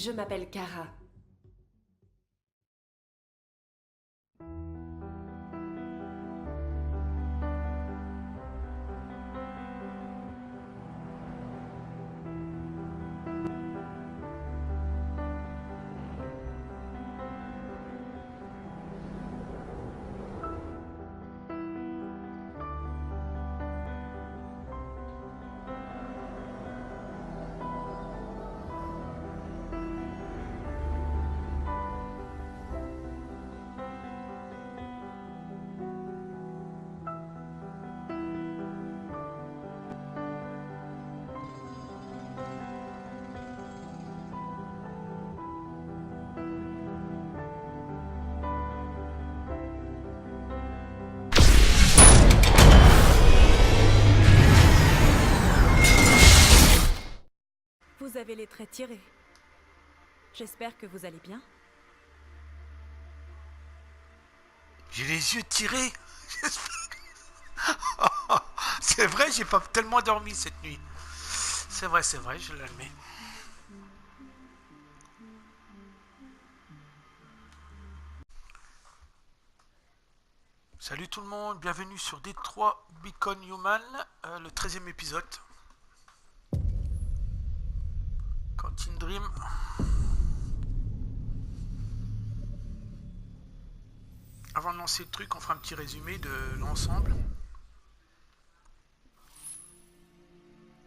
Je m'appelle Kara. Vous avez les traits tirés. J'espère que vous allez bien. J'ai les yeux tirés. C'est vrai, j'ai pas tellement dormi cette nuit. C'est vrai, je l'admets. Salut tout le monde, bienvenue sur Détroit Become Human, le 13e épisode. Quantum Dream. Avant de lancer le truc, on fera un petit résumé de l'ensemble.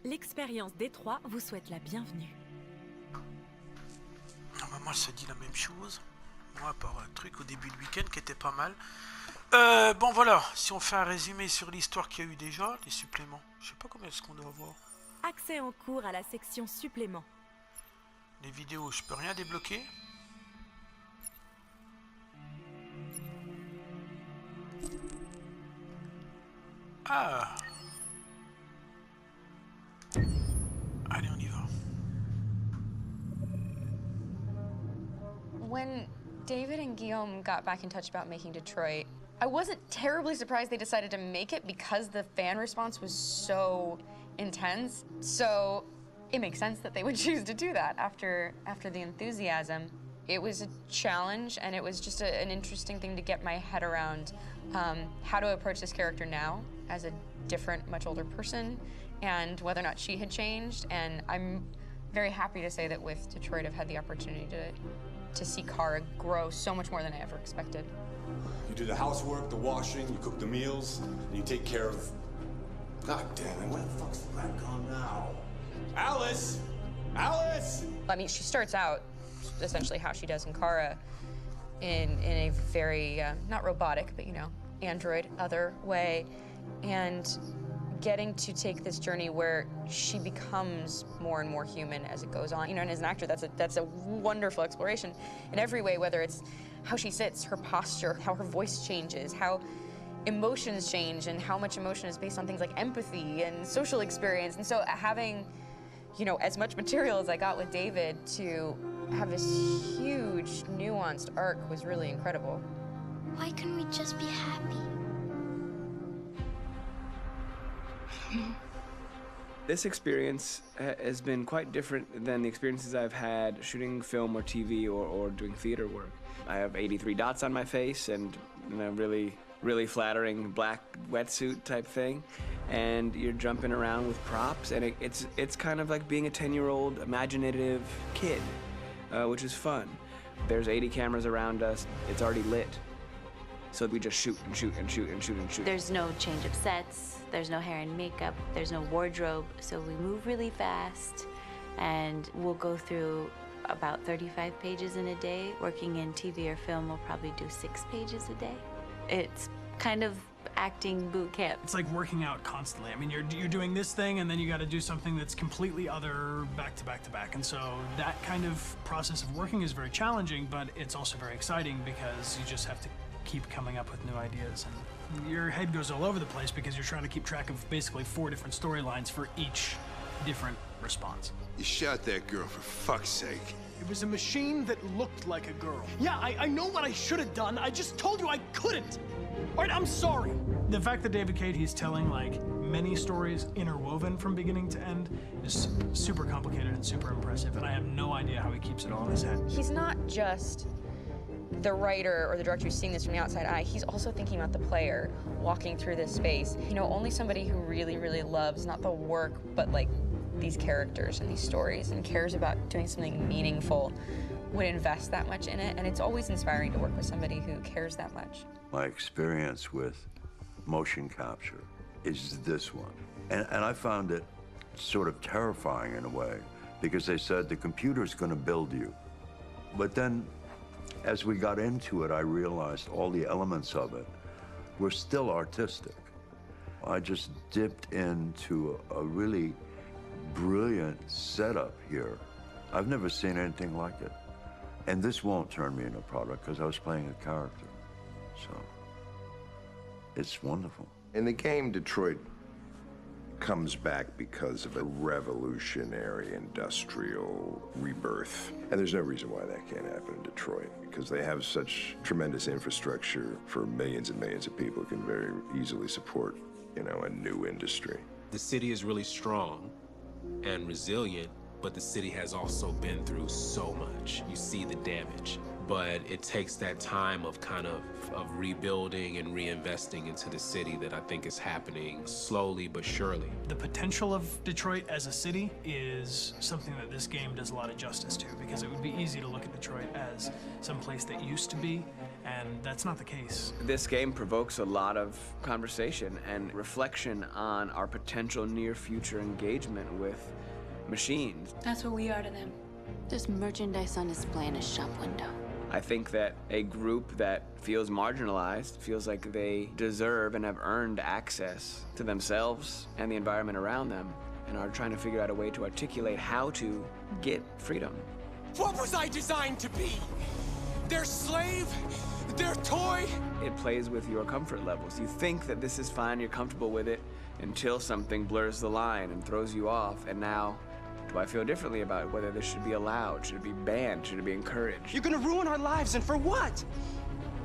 L'expérience Détroit vous souhaite la bienvenue. Moi, ça dit la même chose. Moi, à part un truc au début de week-end qui était pas mal. Bon, voilà. Si on fait un résumé sur l'histoire qu'il y a eu déjà, les suppléments. Je sais pas combien est-ce qu'on doit avoir. Accès en cours à la section supplément. Les vidéos, je peux rien débloquer. Ah. Allez, on y va. When David and Guillaume got back in touch about making Detroit, I wasn't terribly surprised they decided to make it because the fan response was so intense. So it makes sense that they would choose to do that after the enthusiasm. It was a challenge, and it was just an interesting thing to get my head around how to approach this character now as a different, much older person, and whether or not she had changed. And I'm very happy to say that with Detroit, I've had the opportunity to see Kara grow so much more than I ever expected. You do the housework, the washing, you cook the meals, and you take care of... God damn it, where the fuck's the rat gone now? Alice! Alice! I mean, she starts out essentially how she does in Kara in a very, not robotic, but, you know, android, other way. And getting to take this journey where she becomes more and more human as it goes on. You know, and as an actor, that's a wonderful exploration in every way, whether it's how she sits, her posture, how her voice changes, how emotions change, and how much emotion is based on things like empathy and social experience. And so having, you know, as much material as I got with David to have this huge, nuanced arc was really incredible. Why couldn't we just be happy? This experience has been quite different than the experiences I've had shooting film or TV or doing theater work. I have 83 dots on my face and a really flattering black wetsuit type thing, and you're jumping around with props, and it's kind of like being a 10-year-old imaginative kid, which is fun. There's 80 cameras around us. It's already lit. So we just shoot and shoot and shoot and shoot and shoot. There's no change of sets, there's no hair and makeup, there's no wardrobe, so we move really fast, and we'll go through about 35 pages in a day. Working in TV or film, we'll probably do 6 pages a day. It's kind of acting boot camp. It's like working out constantly. I mean, you're doing this thing, and then you got to do something that's completely other back to back to back. And so that kind of process of working is very challenging, but it's also very exciting because you just have to keep coming up with new ideas, and your head goes all over the place because you're trying to keep track of basically 4 different storylines for each different response. You shot that girl, for fuck's sake. It was a machine that looked like a girl. Yeah, I know what I should have done. I just told you I couldn't. All right, I'm sorry. The fact that David Cade, he's telling like many stories interwoven from beginning to end is super complicated and super impressive, and I have no idea how he keeps it all in his head. He's not just the writer or the director who's seeing this from the outside eye, he's also thinking about the player walking through this space. You know, only somebody who really, really loves not the work, but like these characters and these stories and cares about doing something meaningful would invest that much in it, and it's always inspiring to work with somebody who cares that much. My experience with motion capture is this one. And I found it sort of terrifying in a way, because they said the computer's gonna build you. But then, as we got into it, I realized all the elements of it were still artistic. I just dipped into a really brilliant setup here. I've never seen anything like it. And this won't turn me into a product because I was playing a character. So, it's wonderful. In the game, Detroit comes back because of a revolutionary industrial rebirth. And there's no reason why that can't happen in Detroit, because they have such tremendous infrastructure for millions and millions of people who can very easily support, you know, a new industry. The city is really strong and resilient, but the city has also been through so much. You see the damage, but it takes that time of kind of rebuilding and reinvesting into the city that I think is happening slowly but surely. The potential of Detroit as a city is something that this game does a lot of justice to, because it would be easy to look at Detroit as some place that used to be, and that's not the case. This game provokes a lot of conversation and reflection on our potential near future engagement with machines. That's what we are to them. There's merchandise on display in a shop window. I think that a group that feels marginalized, feels like they deserve and have earned access to themselves and the environment around them, and are trying to figure out a way to articulate how to get freedom. What was I designed to be? Their slave? Their toy? It plays with your comfort levels. You think that this is fine, you're comfortable with it, until something blurs the line and throws you off, and now do I feel differently about whether this should be allowed? Should it be banned? Should it be encouraged? You're gonna ruin our lives, and for what?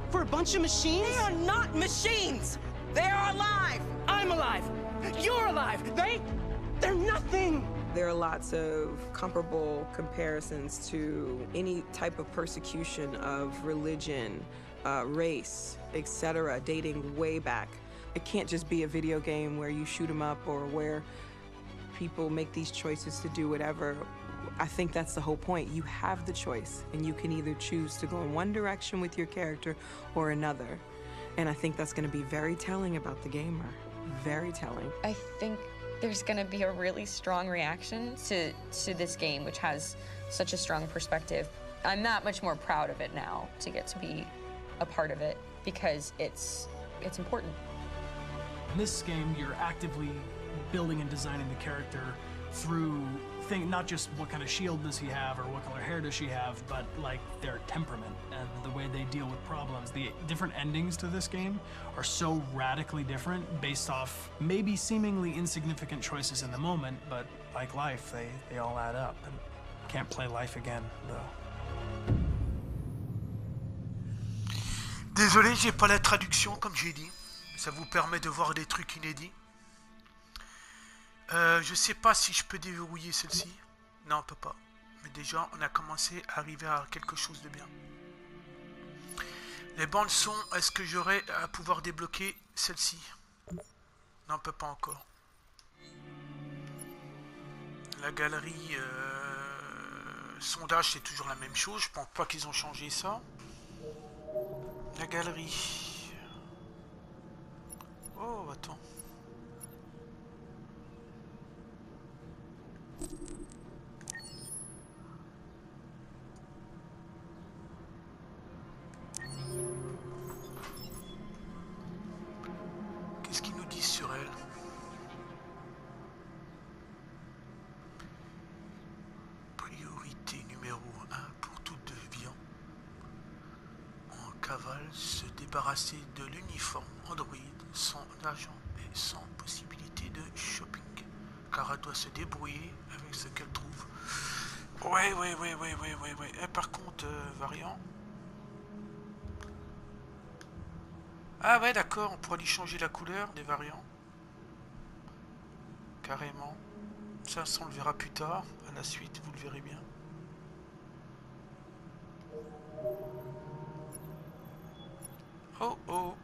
For a bunch of machines? They are not machines! They are alive! I'm alive! You're alive! They're nothing! There are lots of comparable comparisons to any type of persecution of religion, race, etc., dating way back. It can't just be a video game where you shoot 'em up or where people make these choices to do whatever. I think that's the whole point. You have the choice, and you can either choose to go in one direction with your character or another. And I think that's going to be very telling about the gamer. Very telling. I think there's going to be a really strong reaction to this game, which has such a strong perspective. I'm that much more proud of it now to get to be a part of it, because it's important. In this game, you're actively building and designing the character through not just what kind of shield does he have or what color hair does she have, but like their temperament and the way they deal with problems. The different endings to this game are so radically different based off maybe seemingly insignificant choices in the moment, but like life, they all add up. And can't play life again, though. Désolé, j'ai pas la traduction comme j'ai dit. Ça vous permet de voir des trucs inédits. Je sais pas si je peux déverrouiller celle-ci. Non, on peut pas. Mais déjà, on a commencé à arriver à quelque chose de bien. Les bandes son, est-ce que j'aurai à pouvoir débloquer celle-ci? Non, on peut pas encore. La galerie sondage, c'est toujours la même chose. Je pense pas qu'ils ont changé ça. La galerie. Oh, attends. Qu'est-ce qu'ils nous disent sur elle? Priorité numéro 1 pour tout déviant. En cavale, se débarrasser de l'uniforme Android sans agent et sans possibilité de shopping. Car elle doit se débrouiller avec ce qu'elle trouve. Ouais. Et par contre, variant. Ah ouais, d'accord, on pourra lui changer la couleur des variants. Carrément. Ça, on le verra plus tard. À la suite, vous le verrez bien. Oh oh.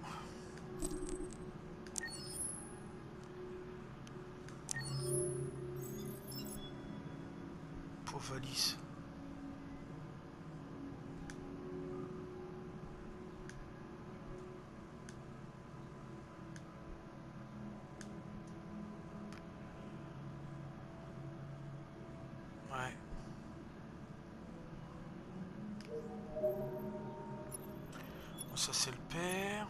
Pauvre Alice. Ouais. Bon, ça c'est le père.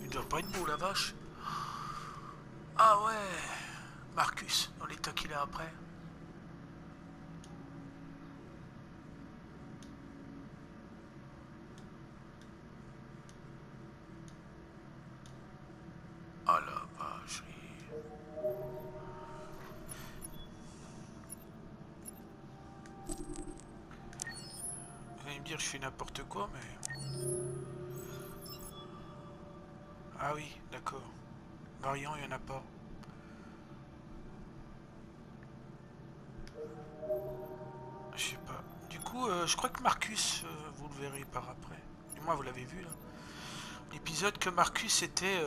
Il doit pas être beau la vache. Ah ouais. Marcus, dans l'état qu'il est après. Ah la vache. Vous allez me dire que je fais n'importe quoi, mais... Ah oui, d'accord. Variant, il n'y en a pas. Je sais pas. Du coup, je crois que Marcus, vous le verrez par après. Du moins, vous l'avez vu, là. L'épisode que Marcus était...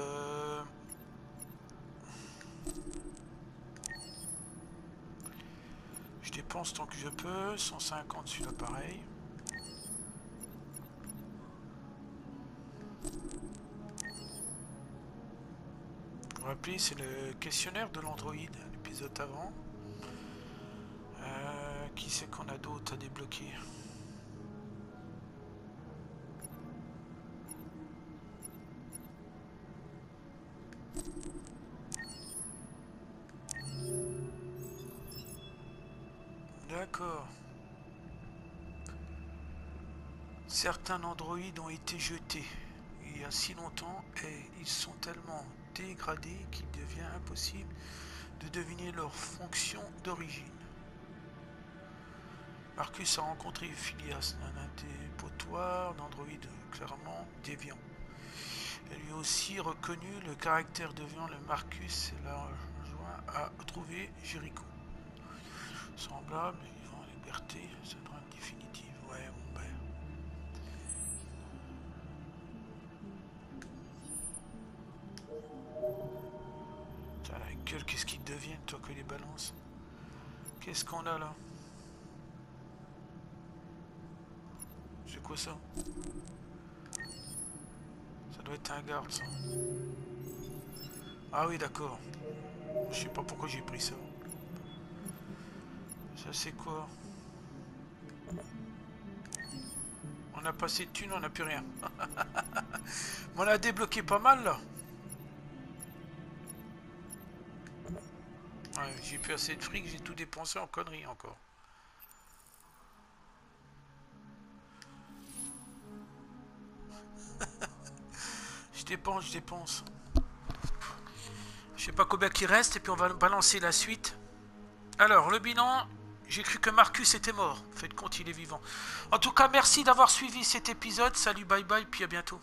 Je dépense tant que je peux. 150 sur l'appareil. Vous vous rappelez, c'est le questionnaire de l'Android, l'épisode avant. Qui c'est qu'on a d'autres à débloquer? D'accord. Certains androïdes ont été jetés il y a si longtemps et ils sont tellement dégradés qu'il devient impossible de deviner leur fonction d'origine. Marcus a rencontré Phileas, un dépotoir d'androïdes clairement déviant. Elle lui a aussi reconnu le caractère déviant de Marcus et l'a rejoint à trouver Jericho. Semblable, vivant en liberté, ça doit être définitive. Ouais, mon père. Putain, la gueule, qu'est-ce qu'ils deviennent, toi, que les balances? Qu'est-ce qu'on a là? C'est quoi ça? Ça doit être un garde, ça. Ah oui, d'accord. Je sais pas pourquoi j'ai pris ça. Ça, c'est quoi? On a passé de thunes, on n'a plus rien. On a débloqué pas mal, là. Ouais, j'ai plus assez de fric, j'ai tout dépensé en conneries encore. Je dépense. Je sais pas combien qu'il reste et puis on va balancer la suite. Alors, le bilan, j'ai cru que Marcus était mort. Faites compte, il est vivant. En tout cas, merci d'avoir suivi cet épisode. Salut, bye bye, puis à bientôt.